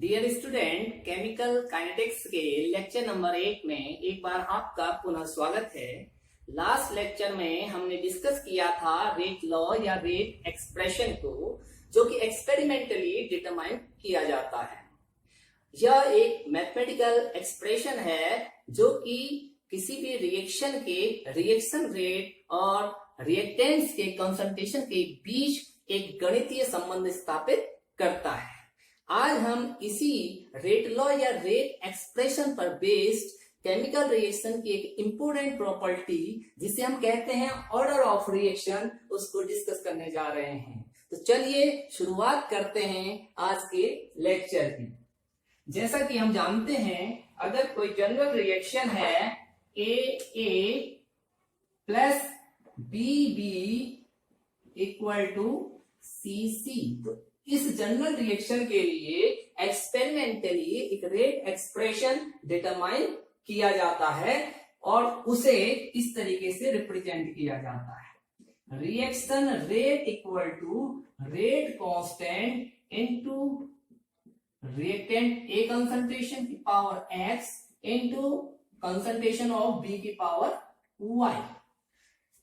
Dear student, chemical kinetics के lecture number 8 में एक बार आपका पुनः स्वागत है। लास्ट लेक्चर में हमने डिस्कस किया था रेट लॉ या रेट एक्सप्रेशन को, जो कि एक्सपेरिमेंटली डिटरमाइन किया जाता है। यह एक मैथमेटिकल एक्सप्रेशन है जो कि किसी भी रिएक्शन के रिएक्शन रेट और रिएक्टेंट्स के कंसंट्रेशन के बीच एक गणितीय संबंध स्थापित करता है। आज हम इसी रेट लॉ या रेट एक्सप्रेशन पर बेस्ड केमिकल रिएक्शन की एक इंपोर्टेंट प्रॉपर्टी, जिसे हम कहते हैं ऑर्डर ऑफ रिएक्शन, उसको डिस्कस करने जा रहे हैं। तो चलिए शुरुआत करते हैं आज के लेक्चर की। जैसा कि हम जानते हैं, अगर कोई जनरल रिएक्शन है ए प्लस बी इक्वल टू सी, तो इस जनरल रिएक्शन के लिए एक्सपेरिमेंटली एक रेट एक्सप्रेशन डिटरमाइन किया जाता है और उसे इस तरीके से रिप्रेजेंट किया जाता है। Reaction rate equal to rate constant into reactant A concentration की power X into concentration of B की पावर वाई।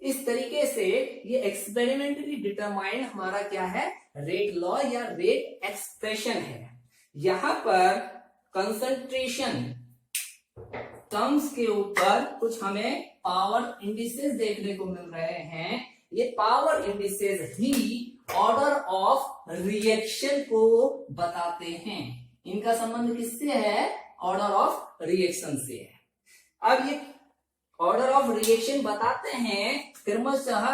इस तरीके से ये एक्सपेरिमेंटली डिटरमाइन हमारा क्या है, रेट लॉ या रेट एक्सप्रेशन है। यहां पर कंसंट्रेशन टर्म्स के ऊपर कुछ हमें पावर इंडिसेस देखने को मिल रहे हैं। ये power indices he order of reaction को बताते हैं। इनका संबंध किससे है? ऑर्डर ऑफ रिएक्शन से है। अब ये ऑर्डर ऑफ रिएक्शन बताते हैं क्रमशः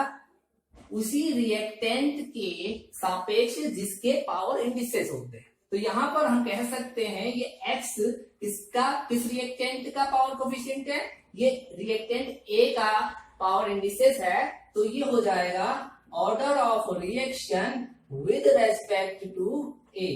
उसी रिएक्टेंट के सापेक्ष जिसके पावर इंडिसेस होते हैं। तो यहां पर हम कह सकते हैं ये x किस रिएक्टेंट का पावर कोफिशिएंट है? ये रिएक्टेंट A का पावर इंडिसेस है। तो ये हो जाएगा order of reaction with respect to A।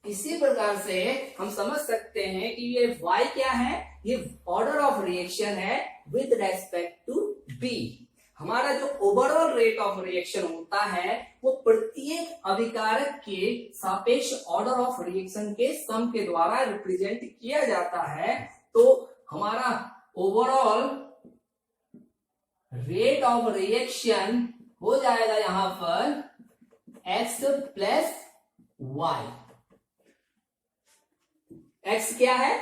इसी प्रकार से हम समझ सकते हैं कि ये y क्या है? ये ऑर्डर ऑफ रिएक्शन है विद रेस्पेक्ट टू B। हमारा जो ओवरऑल रेट ऑफ रिएक्शन होता है वो प्रत्येक अभिकारक के सापेक्ष ऑर्डर ऑफ रिएक्शन के सम के द्वारा रिप्रेजेंट किया जाता है। तो हमारा ओवरऑल रेट ऑफ रिएक्शन हो जाएगा यहां पर x प्लस y। x क्या है?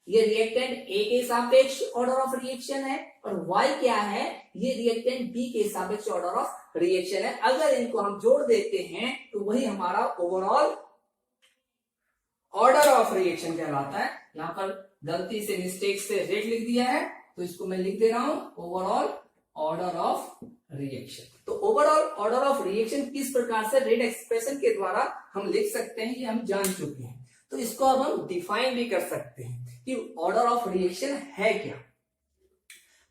ये रिएक्टेंट A के सापेक्ष ऑर्डर ऑफ रिएक्शन है और y क्या है? ये रिएक्टेंट B के सापेक्ष ऑर्डर ऑफ रिएक्शन है। अगर इनको हम जोड़ देते हैं तो वही हमारा ओवरऑल ऑर्डर ऑफ रिएक्शन कहलाता है। यहां पर गलती से मिस्टेक से रेट लिख दिया है, तो इसको मैं लिख दे रहा हूं ओवरऑल ऑर्डर ऑफ रिएक्शन। तो ओवरऑल ऑर्डर ऑफ रिएक्शन किस प्रकार से रेट एक्सप्रेशन के द्वारा हम लिख सकते हैं, ये हम जान चुके हैं। तो इसको अब हम डिफाइन भी कर सकते हैं कि ऑर्डर ऑफ रिएक्शन है क्या।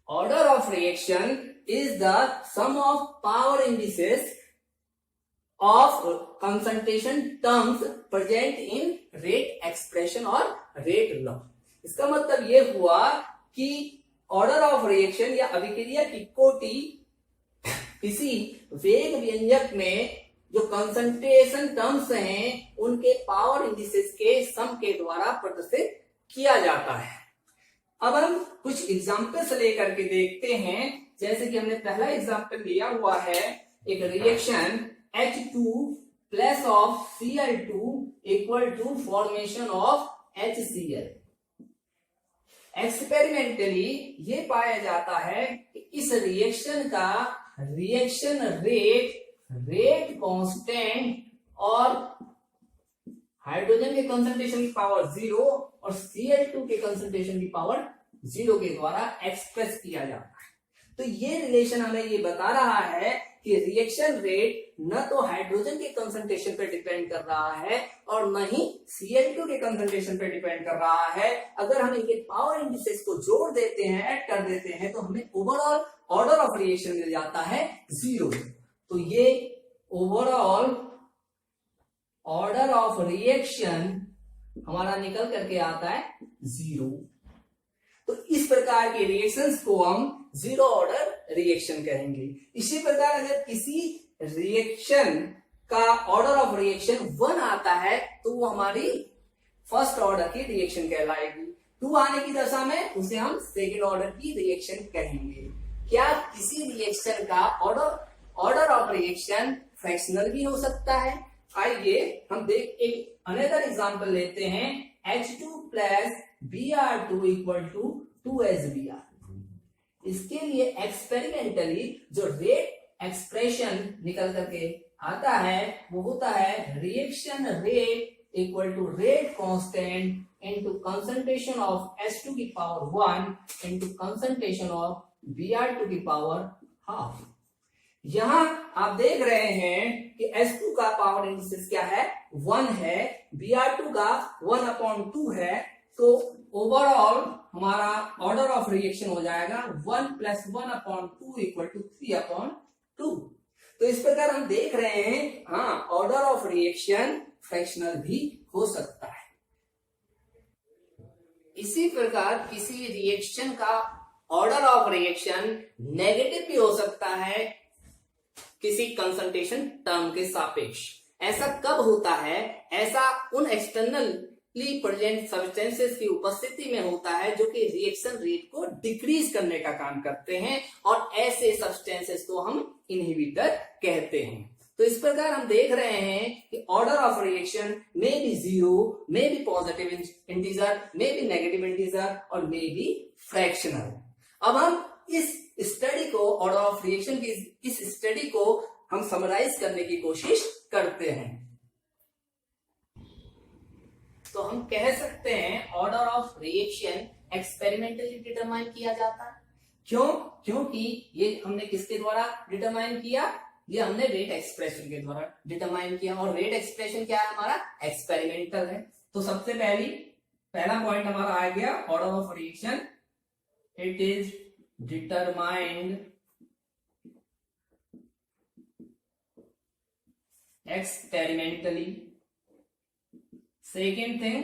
Order of reaction is the sum of power indices of concentration terms present in rate expression और रेट लॉ। इसका मतलब ये हुआ कि ऑर्डर ऑफ रिएक्शन या अभिक्रिया की कोटि किसी वेग व्यंजक में जो कंसंट्रेशन टर्म्स हैं उनके पावर इंडिसेस के सम के द्वारा प्रदर्शित किया जाता है। अब हम कुछ एग्जांपल्स लेकर के देखते हैं। जैसे कि हमने पहला एग्जांपल लिया हुआ है, एक reaction H2 plus of Cl2 equal to formation of HCl। Experimentally ये पाया जाता है कि इस रिएक्शन का रिएक्शन रेट कांस्टेंट और हाइड्रोजन के कंसंट्रेशन की पावर 0 और Cl2 के कंसंट्रेशन की पावर 0 के द्वारा एक्सप्रेस किया जाता है। तो ये रिलेशन हमें ये बता रहा है कि रिएक्शन रेट न तो हाइड्रोजन के कंसंट्रेशन पर डिपेंड कर रहा है और न ही Cl2 के कंसंट्रेशन पर डिपेंड कर रहा है। अगर हम इनके पावर इंडिसेस को जोड़ देते हैं, ऐड कर देते हैं, तो हमें ओवरऑल ऑर्डर ऑफ रिएक्शन मिल जाता है 0। तो ये ओवरऑल ऑर्डर ऑफ रिएक्शन हमारा निकल करके आता है 0। तो इस प्रकार के रिएक्शंस को हम जीरो ऑर्डर रिएक्शन कहेंगे। इसी प्रकार अगर किसी रिएक्शन का ऑर्डर ऑफ रिएक्शन 1 आता है तो वो हमारी फर्स्ट ऑर्डर की रिएक्शन कहलाएगी। 2 आने की दशा में उसे हम सेकेंड ऑर्डर की रिएक्शन कहेंगे। क्या किसी रिएक्शन का ऑर्डर ऑफ रिएक्शन फ्रैक्शनल भी हो सकता है? आइए हम एक अनदर एग्जांपल लेते हैं। H2 plus Br2 equal to 2SBr। इसके लिए एक्सपेरिमेंटली जो रेट एक्सप्रेशन निकल करके आता है वो होता है reaction rate equal to rate constant into concentration of H2 की power 1 into concentration of Br2 की पावर हाफ। यहां आप देख रहे हैं कि H2 का पावर इंडिसेस क्या है, 1 है, Br2 का 1/2 है, तो ओवरऑल हमारा ऑर्डर ऑफ रिएक्शन हो जाएगा 1 + 1/2 इक्वल टू 3/2। तो इस प्रकार हम देख रहे हैं हाँ ऑर्डर ऑफ रिएक्शन फ्रैक्शनल भी हो सकता है। इसी प्रकार किसी रिएक्शन का ऑर्डर ऑफ रिएक्शन नेगेटिव भी हो सकता है किसी कंसंट्रेशन टर्म के सापेक्ष। ऐसा कब होता है? ऐसा उन एक्सटर्नली प्रेजेंट सब्सटेंसेस की उपस्थिति में होता है जो कि रिएक्शन रेट को डिक्रीज करने का काम करते हैं और ऐसे सब्सटेंसेस को हम इनहिबिटर कहते हैं। तो इस प्रकार हम देख रहे हैं कि ऑर्डर ऑफ रिएक्शन में बी 0, में बी पॉजिटिव इंटीजर, में बी नेगेटिव इंटीजर और में बी फ्रैक्शनल। अब हम इस स्टडी को ऑर्डर ऑफ रिएक्शन की इस स्टडी को हम समराइज करने की कोशिश करते हैं। तो हम कह सकते हैं order of reaction experimentally determine किया जाता है। क्यों? क्योंकि ये हमने किसके द्वारा डिटरमाइन किया? ये हमने रेट एक्सप्रेशन के द्वारा डिटरमाइन किया और रेट एक्सप्रेशन क्या है हमारा? एक्सपेरिमेंटल है। तो सबसे पहला पॉइंट हमारा आ गया order of reaction, it is determined experimentally. Second thing,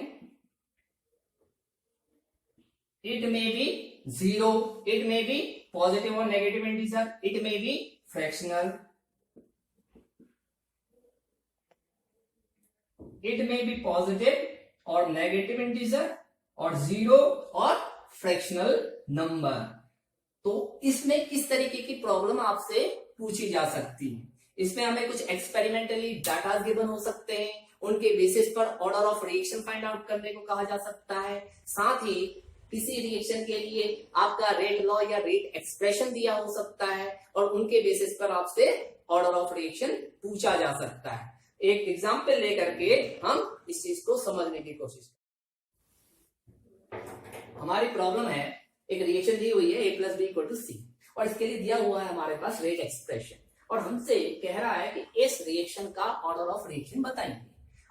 it may be 0, it may be positive or negative integer, it may be fractional, it may be positive or negative integer or 0 or fractional number। तो इसमें किस तरीके की problem आपसे पूछी जा सकती है? इसमें हमें कुछ एक्सपेरिमेंटली डाटा गिवन हो सकते हैं, उनके बेसिस पर order of reaction find out करने को कहा जा सकता है। साथ ही किसी रिएक्शन के लिए आपका रेट लॉ या रेट एक्सप्रेशन दिया हो सकता है और उनके बेसिस पर आपसे ऑर्डर ऑफ रिएक्शन पूछा जा सकता है। एक एग्जाम्पल लेकर के हम इस चीज को समझने की कोशिश करें। हमारी प्रॉब्लम है, एक रिएक्शन दी हुई है A + B = C और इसके लिए दिया हुआ है हमारे पास रेट एक्सप्रेशन और हमसे कह रहा है कि इस रिएक्शन का ऑर्डर ऑफ रिएक्शन बताइए।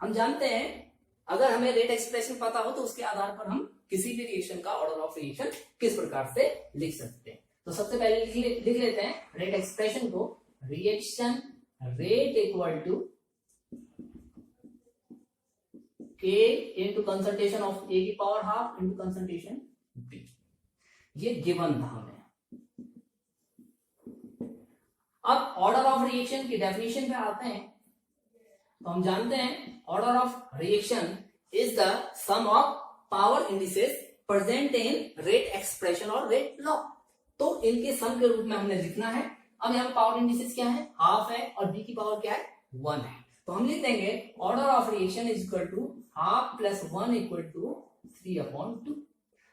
हम जानते हैं अगर हमें रेट एक्सप्रेशन पता हो तो उसके आधार पर हम किसी भी रिएक्शन का ऑर्डर ऑफ रिएक्शन किस प्रकार से लिख सकते हैं। तो सबसे पहले लिख लेते हैं रेट एक्सप्रेशन को, reaction rate equal to K into concentration of A की power half into concentration B। ये गिवन था हमें। अब ऑर्डर ऑफ रिएक्शन की डेफिनेशन पे आते हैं तो हम जानते हैं order of reaction is the sum of power indices present in rate expression और रेट लॉ। तो इनके सम के रूप में हमने लिखना है। अब यहाँ पावर इंडिसेस क्या है? हाफ है और बी की पावर क्या है? 1 है। तो हम लिख देंगे order of reaction is equal to half + 1 equal to 3/2।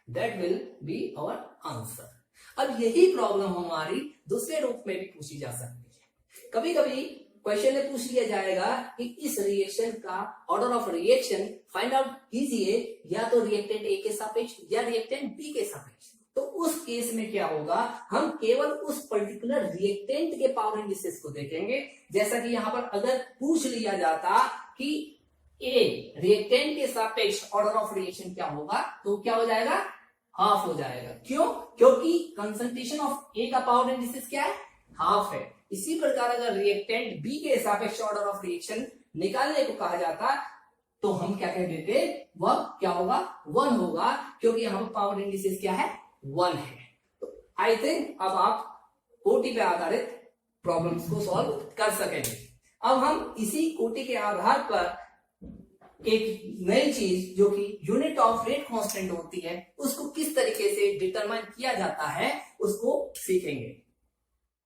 That will be our answer. अब यही प्रॉब्लम हमारी दूसरे रूप में भी पूछी जा सकती है। कभी कभी क्वेश्चन में पूछ लिया जाएगा कि इस रिएक्शन का order of reaction find out कीजिए या तो रिएक्टेंट ए के सापेक्ष या रिएक्टेंट बी के सापेक्ष। तो उस केस में क्या होगा, हम केवल उस पर्टिकुलर रिएक्टेंट के पावर इंडिसेस को देखेंगे। जैसा कि यहाँ पर अगर पूछ लिया जाता कि ए रिएक्टेंट के सापेक्ष ऑर्डर ऑफ रिएक्शन क्या होगा, तो क्या हो जाएगा? हाफ हो जाएगा। क्यों? क्योंकि कंसंट्रेशन ऑफ ए का पावर इंडिसेस क्या है? हाफ है। इसी प्रकार अगर रिएक्टेंट बी के सापेक्ष ऑर्डर ऑफ रिएक्शन निकालने को कहा जाता तो हम क्या कह देते, वह क्या होगा? 1 होगा, क्योंकि यहाँ पर पावर इंडिसेस क्या है? 1 है। तो आई थिंक अब आप ओटी पे आधारित प्रॉब्लम्स को सॉल्व कर सकेंगे। अब हम इसी कोटि के आधार पर एक नई चीज जो कि यूनिट ऑफ रेट कांस्टेंट होती है उसको किस तरीके से डिटरमाइन किया जाता है उसको सीखेंगे।